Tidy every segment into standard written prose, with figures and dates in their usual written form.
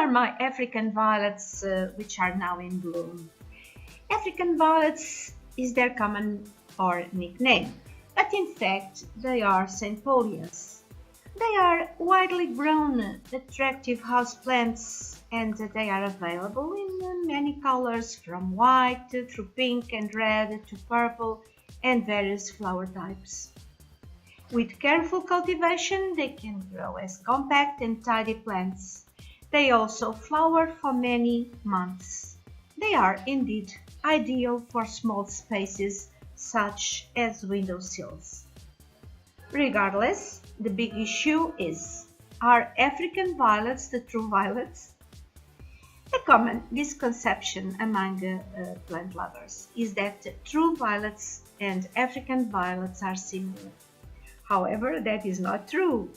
are my African violets, which are now in bloom. African violets is their common or nickname, but in fact they are St. Paulias. They are widely grown, attractive houseplants, and they are available in many colors from white through pink and red to purple and various flower types. With careful cultivation, they can grow as compact and tidy plants. They also flower for many months. They are indeed ideal for small spaces such as windowsills. Regardless, the big issue is, are African violets the true violets? A common misconception among plant lovers is that true violets and African violets are similar. However, that is not true.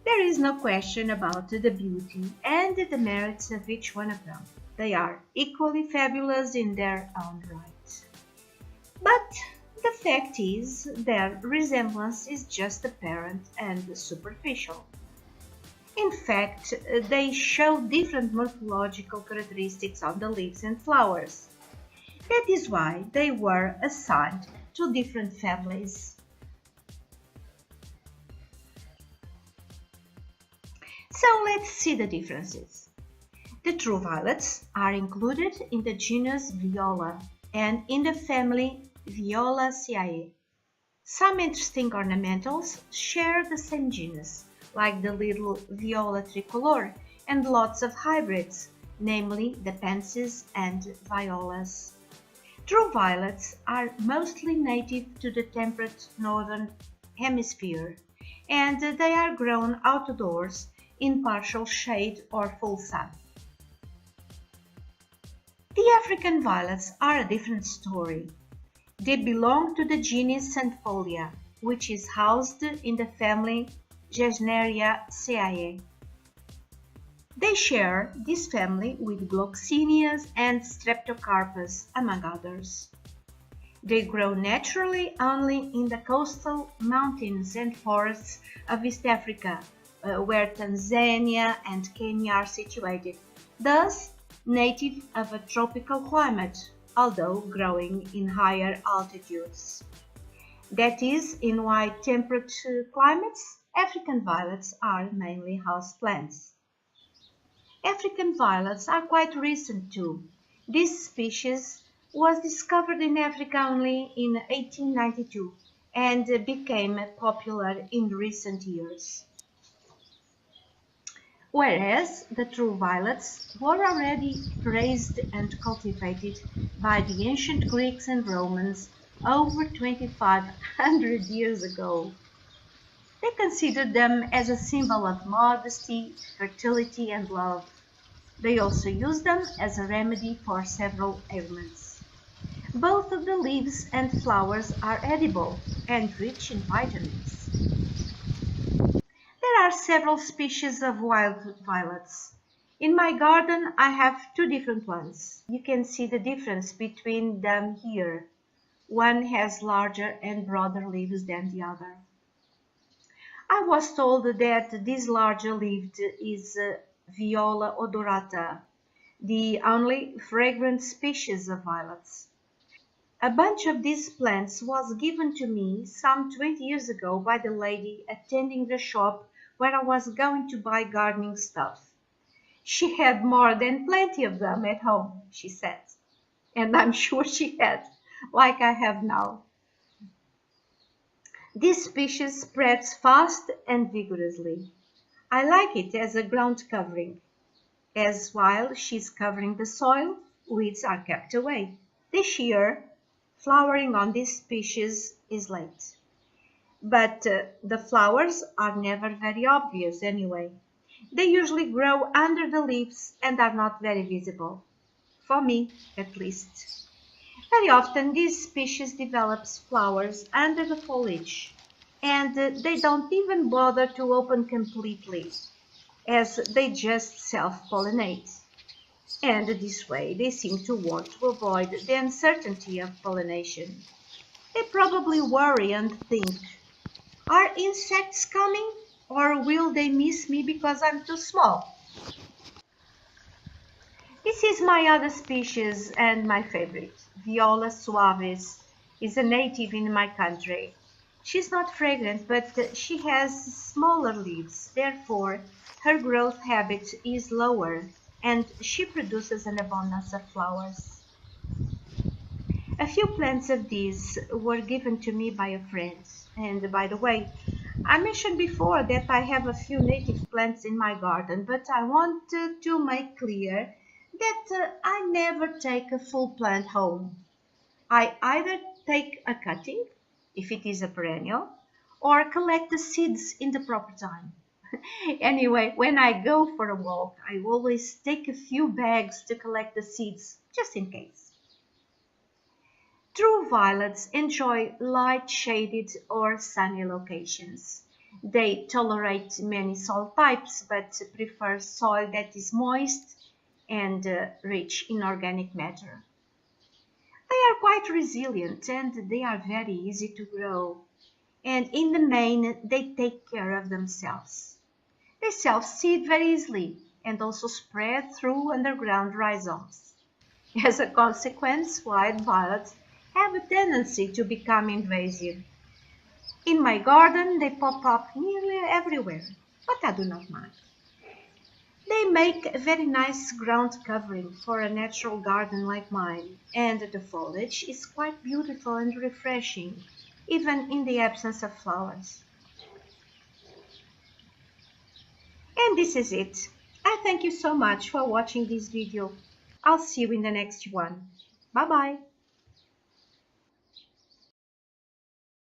There is no question about the beauty and the merits of each one of them. They are equally fabulous in their own right. But the fact is, their resemblance is just apparent and superficial. In fact, they show different morphological characteristics on the leaves and flowers. That is why they were assigned to different families. So let's see the differences. The true violets are included in the genus Viola and in the family Violaceae. Some interesting ornamentals share the same genus, like the little viola tricolor and lots of hybrids, namely the pansies and violas. True violets are mostly native to the temperate northern hemisphere, and they are grown outdoors in partial shade or full sun. The African violets are a different story. They belong to the genus Centfolia, which is housed in the family Gesneriaceae. They share this family with Gloxinias and Streptocarpus, among others. They grow naturally only in the coastal mountains and forests of East Africa, where Tanzania and Kenya are situated, thus native of a tropical climate, although growing in higher altitudes. That is, in wide temperate climates, African violets are mainly houseplants. African violets are quite recent too. This species was discovered in Africa only in 1892 and became popular in recent years. Whereas the true violets were already raised and cultivated by the ancient Greeks and Romans over 2500 years ago. They considered them as a symbol of modesty, fertility, and love. They also used them as a remedy for several ailments. Both of the leaves and flowers are edible and rich in vitamins. There are several species of wild violets. In my garden I have two different ones. You can see the difference between them here. One has larger and broader leaves than the other. I was told that this larger leaved is Viola odorata, the only fragrant species of violets. A bunch of these plants was given to me some 20 years ago by the lady attending the shop where I was going to buy gardening stuff. She had more than plenty of them at home, she said, and I'm sure she had, like I have now. This species spreads fast and vigorously. I like it as a ground covering, as while she's covering the soil, weeds are kept away. This year, flowering on this species is late. But the flowers are never very obvious anyway. They usually grow under the leaves and are not very visible, for me at least. Very often this species develops flowers under the foliage, and they don't even bother to open completely, as they just self-pollinate. And this way they seem to want to avoid the uncertainty of pollination. They probably worry and think, are insects coming? Or will they miss me because I'm too small? This is my other species and my favorite. Viola suavis is a native in my country. She's not fragrant, but she has smaller leaves. Therefore, her growth habit is lower and she produces an abundance of flowers. A few plants of these were given to me by a friend. And by the way, I mentioned before that I have a few native plants in my garden, but I want to make clear that I never take a full plant home. I either take a cutting, if it is a perennial, or collect the seeds in the proper time. Anyway, when I go for a walk, I always take a few bags to collect the seeds, just in case. True violets enjoy light shaded or sunny locations. They tolerate many soil types but prefer soil that is moist and rich in organic matter. They are quite resilient and they are very easy to grow. And in the main, they take care of themselves. They self-seed very easily and also spread through underground rhizomes. As a consequence, wild violets have a tendency to become invasive. In my garden, they pop up nearly everywhere, but I do not mind. They make a very nice ground covering for a natural garden like mine, and the foliage is quite beautiful and refreshing, even in the absence of flowers. And this is it. I thank you so much for watching this video. I'll see you in the next one. Bye bye.